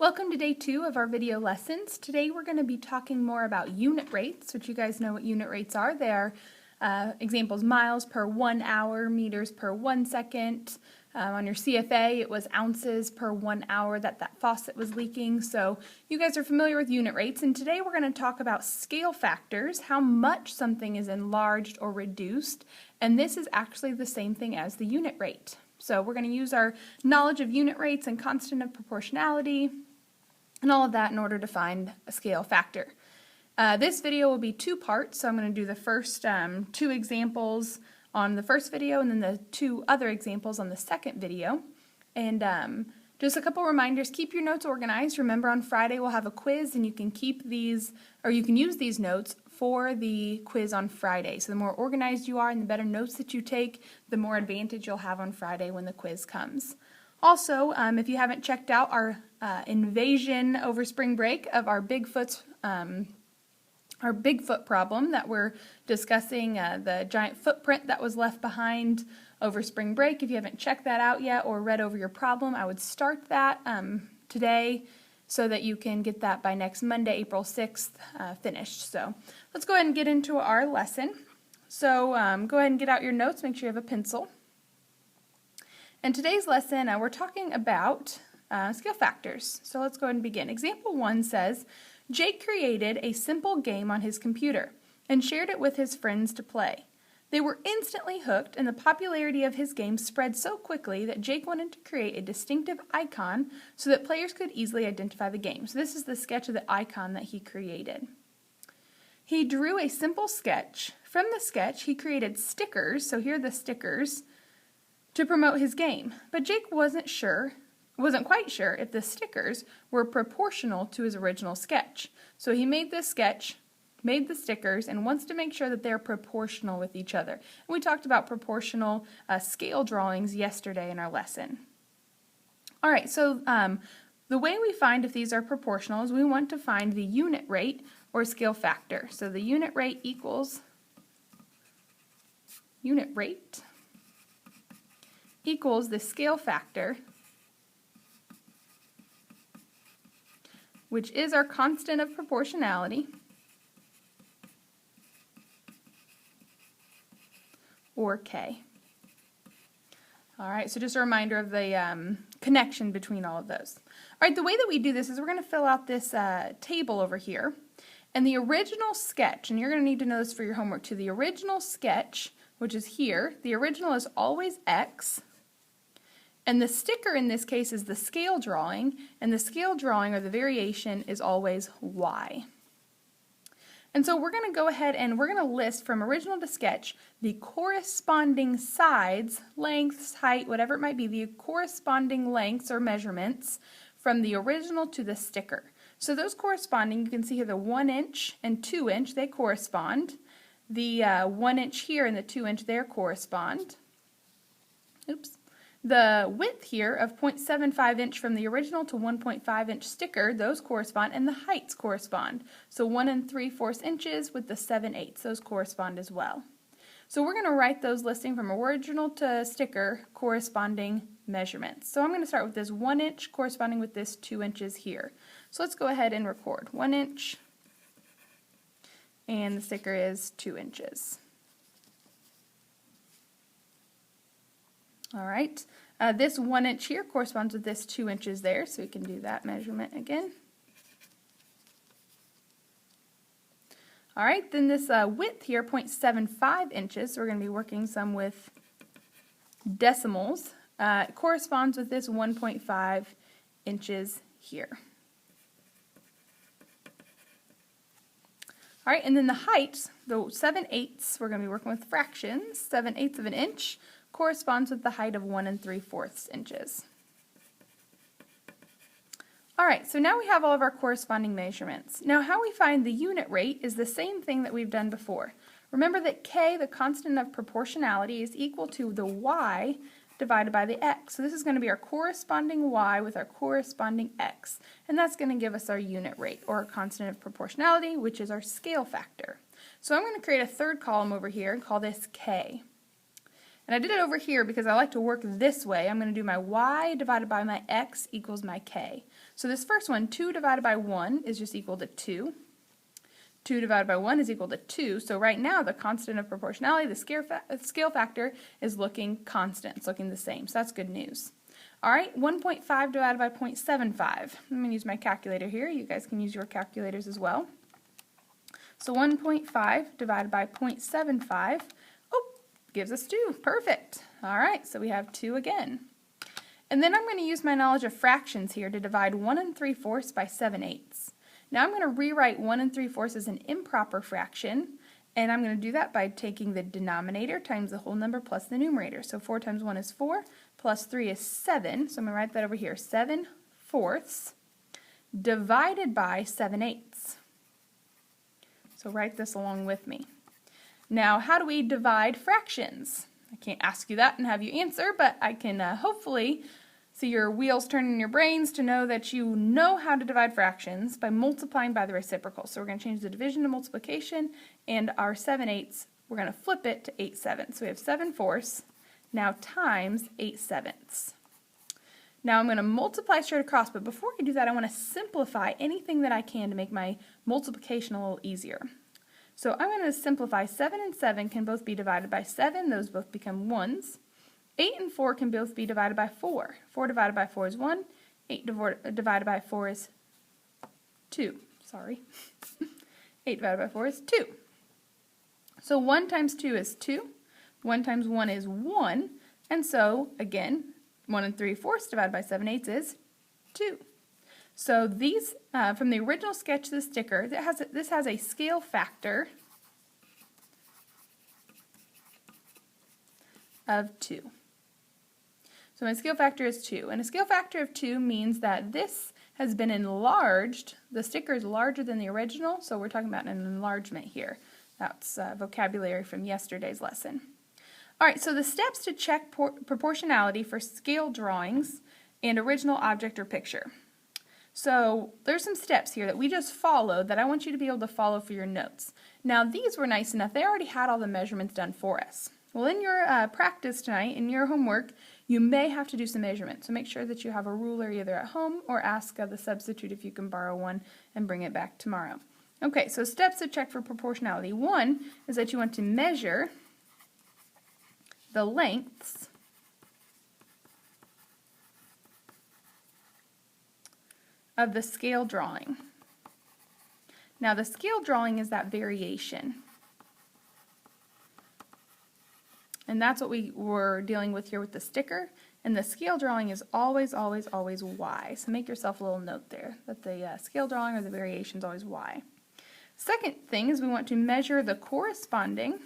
Welcome to day 2 of our video lessons. Today we're going to be talking more about unit rates, which you guys know what unit rates are. They are examples miles per 1 hour, meters per 1 second. On your CFA it was ounces per 1 hour that faucet was leaking. So you guys are familiar with unit rates, and today we're going to talk about scale factors, how much something is enlarged or reduced, and this is actually the same thing as the unit rate. So we're going to use our knowledge of unit rates and constant of proportionality and all of that in order to find a scale factor. This video will be 2 parts, so I'm going to do the first 2 examples on the first video and then the 2 other examples on the second video. And just a couple reminders, keep your notes organized. Remember, on Friday we'll have a quiz, and you can keep these, or you can use these notes for the quiz on Friday. So the more organized you are and the better notes that you take, the more advantage you'll have on Friday when the quiz comes. Also, if you haven't checked out our invasion over spring break of our Bigfoot problem that we're discussing, the giant footprint that was left behind over spring break, if you haven't checked that out yet or read over your problem, I would start that today so that you can get that by next Monday, April 6th, finished. So let's go ahead and get into our lesson. So go ahead and get out your notes, make sure you have a pencil. In today's lesson, we're talking about scale factors. So let's go ahead and begin. Example 1 says, Jake created a simple game on his computer and shared it with his friends to play. They were instantly hooked, and the popularity of his game spread so quickly that Jake wanted to create a distinctive icon so that players could easily identify the game. So this is the sketch of the icon that he created. He drew a simple sketch. From the sketch, he created stickers, so here are the stickers, to promote his game. But Jake wasn't quite sure if the stickers were proportional to his original sketch. So he made this sketch, made the stickers, and wants to make sure that they're proportional with each other. And we talked about proportional scale drawings yesterday in our lesson. All right, so the way we find if these are proportional is we want to find the unit rate or scale factor. So the unit rate equals the scale factor, which is our constant of proportionality, or K. All right, so just a reminder of the connection between all of those. All right, the way that we do this is we're going to fill out this table over here. And the original sketch, and you're going to need to know this for your homework too, the original sketch, which is here, the original is always X. And the sticker in this case is the scale drawing, and the scale drawing or the variation is always Y. And so we're going to go ahead and we're going to list from original to sketch the corresponding sides, lengths, height, whatever it might be, the corresponding lengths or measurements from the original to the sticker. So those corresponding, you can see here the 1 inch and 2 inch, they correspond. The 1 inch here and the 2 inch there correspond. Oops. The width here of 0.75 inch from the original to 1.5 inch sticker, those correspond, and the heights correspond. So 1 3/4 inches with the 7/8, those correspond as well. So we're going to write those listing from original to sticker corresponding measurements. So I'm going to start with this 1 inch corresponding with this 2 inches here. So let's go ahead and record 1 inch, and the sticker is 2 inches. All right, this 1 inch here corresponds with this 2 inches there, so we can do that measurement again. All right, then this width here, 0.75 inches, so we're going to be working some with decimals, corresponds with this 1.5 inches here. All right, and then the height, the 7/8, we're going to be working with fractions. 7/8 of an inch corresponds with the height of 1 3/4 inches. All right, so now we have all of our corresponding measurements. Now how we find the unit rate is the same thing that we've done before. Remember that K, the constant of proportionality, is equal to the Y divided by the X. So this is going to be our corresponding Y with our corresponding X, and that's going to give us our unit rate, or our constant of proportionality, which is our scale factor. So I'm going to create a third column over here and call this K. And I did it over here because I like to work this way. I'm going to do my y divided by my x equals my k. So this first one, 2 divided by 1 is just equal to 2. 2 divided by 1 is equal to 2. So right now the constant of proportionality, the scale factor, is looking constant. It's looking the same. So that's good news. All right, 1.5 divided by 0.75. I'm going to use my calculator here. You guys can use your calculators as well. So 1.5 divided by 0.75, gives us 2. Perfect. All right, so we have 2 again. And then I'm going to use my knowledge of fractions here to divide 1 3/4 by 7/8. Now I'm going to rewrite 1 3/4 as an improper fraction, and I'm going to do that by taking the denominator times the whole number plus the numerator. So 4 times 1 is 4, plus 3 is 7, so I'm going to write that over here, 7/4 divided by 7/8. So write this along with me. Now, how do we divide fractions? I can't ask you that and have you answer, but I can hopefully see your wheels turning in your brains to know that you know how to divide fractions by multiplying by the reciprocal. So we're going to change the division to multiplication, and our 7/8, we're going to flip it to 8/7. So we have 7/4 now times 8/7. Now I'm going to multiply straight across, but before I do that, I want to simplify anything that I can to make my multiplication a little easier. So I'm going to simplify. 7 and 7 can both be divided by 7. Those both become 1s. 8 and 4 can both be divided by 4. 4 divided by 4 is 1. 8 divided by 4 is 2. Sorry. 8 divided by 4 is 2. So 1 times 2 is 2. 1 times 1 is 1. And so, again, 1 3/4 divided by 7/8 is 2. So these, from the original sketch of the sticker, this has a scale factor of 2. So my scale factor is 2. And a scale factor of 2 means that this has been enlarged. The sticker is larger than the original, so we're talking about an enlargement here. That's vocabulary from yesterday's lesson. All right, so the steps to check proportionality for scale drawings and original object or picture. So there's some steps here that we just followed that I want you to be able to follow for your notes. Now these were nice enough. They already had all the measurements done for us. Well, in your practice tonight, in your homework, you may have to do some measurements. So make sure that you have a ruler either at home or ask the substitute if you can borrow one and bring it back tomorrow. Okay, so steps to check for proportionality. One is that you want to measure the lengths of the scale drawing. Now the scale drawing is that variation. And that's what we were dealing with here with the sticker. And the scale drawing is always, always, always y. So make yourself a little note there that the scale drawing or the variation is always y. Second thing is we want to measure the corresponding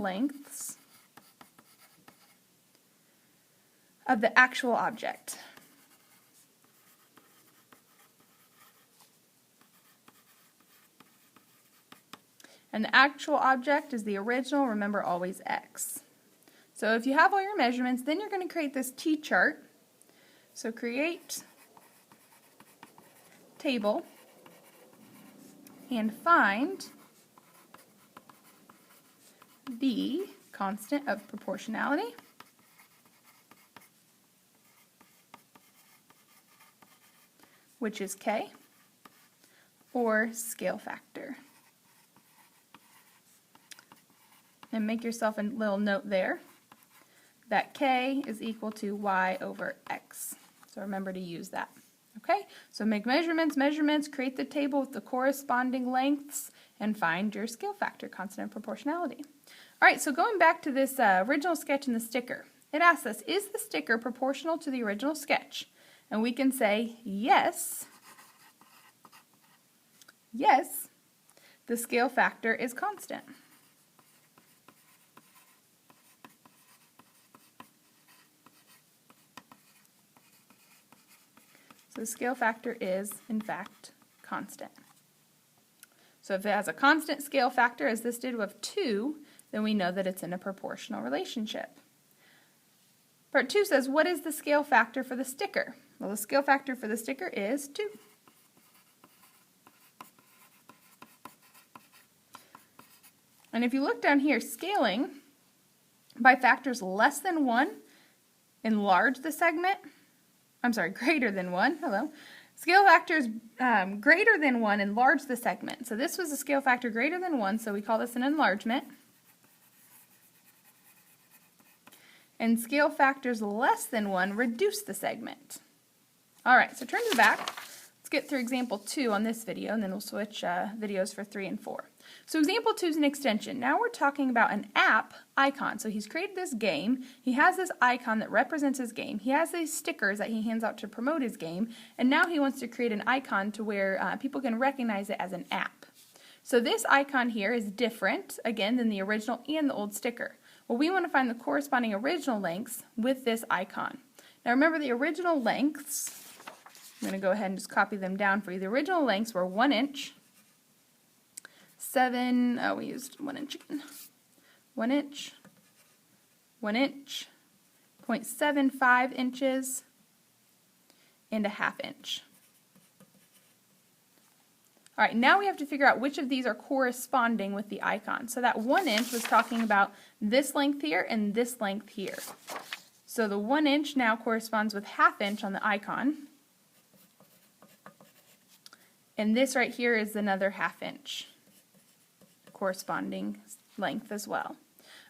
lengths of the actual object. And the actual object is the original, remember always x. So if you have all your measurements, then you're going to create this T-chart. So create table and find the constant of proportionality, which is k, or scale factor. And make yourself a little note there that k is equal to y over x. So remember to use that. Okay, so make measurements, create the table with the corresponding lengths, and find your scale factor, constant of proportionality. All right, so going back to this original sketch in the sticker, it asks us, is the sticker proportional to the original sketch? And we can say yes, yes, the scale factor is constant. So the scale factor is, in fact, constant. So if it has a constant scale factor, as this did with 2, then we know that it's in a proportional relationship. Part 2 says, what is the scale factor for the sticker? Well, the scale factor for the sticker is 2. And if you look down here, scaling By factors less than 1, enlarge the segment. I'm sorry, greater than 1. Hello. Scale factors greater than 1, enlarge the segment. So this was a scale factor greater than 1, so we call this an enlargement. And scale factors less than 1, reduce the segment. All right, so turn to the back. Let's get through example 2 on this video, and then we'll switch videos for 3 and 4. So example 2 is an extension. Now we're talking about an app icon. So he's created this game. He has this icon that represents his game. He has these stickers that he hands out to promote his game. And now he wants to create an icon to where people can recognize it as an app. So this icon here is different, again, than the original and the old sticker. Well, we want to find the corresponding original lengths with this icon. Now remember the original lengths. I'm going to go ahead and just copy them down for you. The original lengths were 1 inch, we used 1 inch again. 1 inch, 1 inch, 0.75 inches, and a 1/2 inch. All right, now we have to figure out which of these are corresponding with the icon. So that 1 inch was talking about this length here and this length here. So the 1 inch now corresponds with 1/2 inch on the icon. And this right here is another 1/2 inch corresponding length as well.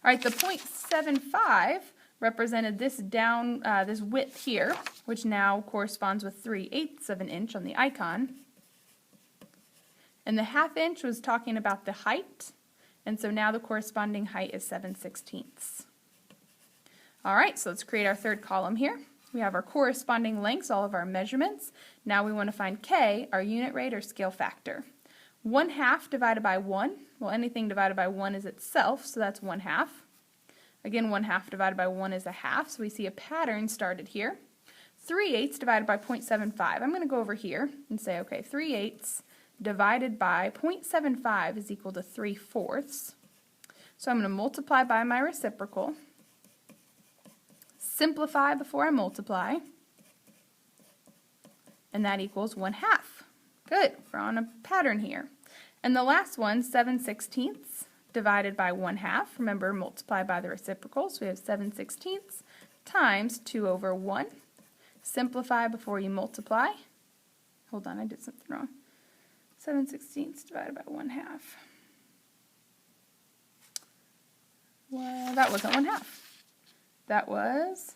All right, the 0.75 represented this this width here, which now corresponds with 3/8 of an inch on the icon. And the 1/2 inch was talking about the height, and so now the corresponding height is 7/16. All right, so let's create our third column here. We have our corresponding lengths, all of our measurements. Now we want to find K, our unit rate or scale factor. 1/2 divided by 1, well, anything divided by 1 is itself, so that's 1/2. Again, 1/2 divided by 1 is a 1/2, so we see a pattern started here. 3/8 divided by 0.75. I'm going to go over here and say, okay, 3/8 divided by 0.75 is equal to 3/4. So I'm going to multiply by my reciprocal. Simplify before I multiply, and that equals 1/2. Good, we're on a pattern here. And the last one, 7/16 divided by 1/2. Remember, multiply by the reciprocal, so we have 7/16 times 2/1. Simplify before you multiply. Hold on, I did something wrong. 7/16 divided by 1/2. Well, that wasn't 1/2. That was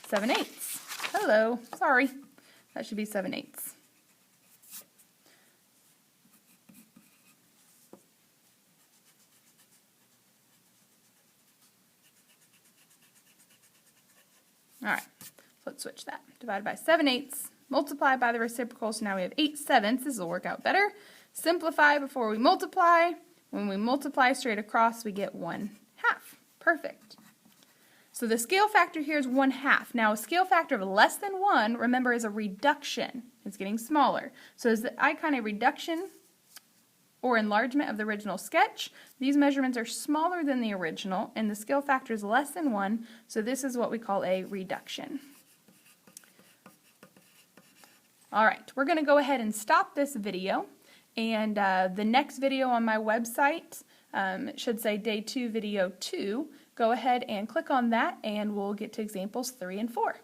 7/8. Hello, sorry. That should be 7/8. All right, so let's switch that. Divided by 7/8, multiply by the reciprocal, so now we have 8/7. This will work out better. Simplify before we multiply. When we multiply straight across, we get 1/2. Perfect. So the scale factor here is 1/2. Now a scale factor of less than 1, remember, is a reduction. It's getting smaller. So is the icon a reduction or enlargement of the original sketch? These measurements are smaller than the original, and the scale factor is less than 1, so this is what we call a reduction. All right, we're going to go ahead and stop this video, and the next video on my website, it should say Day 2, Video 2. Go ahead and click on that, and we'll get to examples 3 and 4.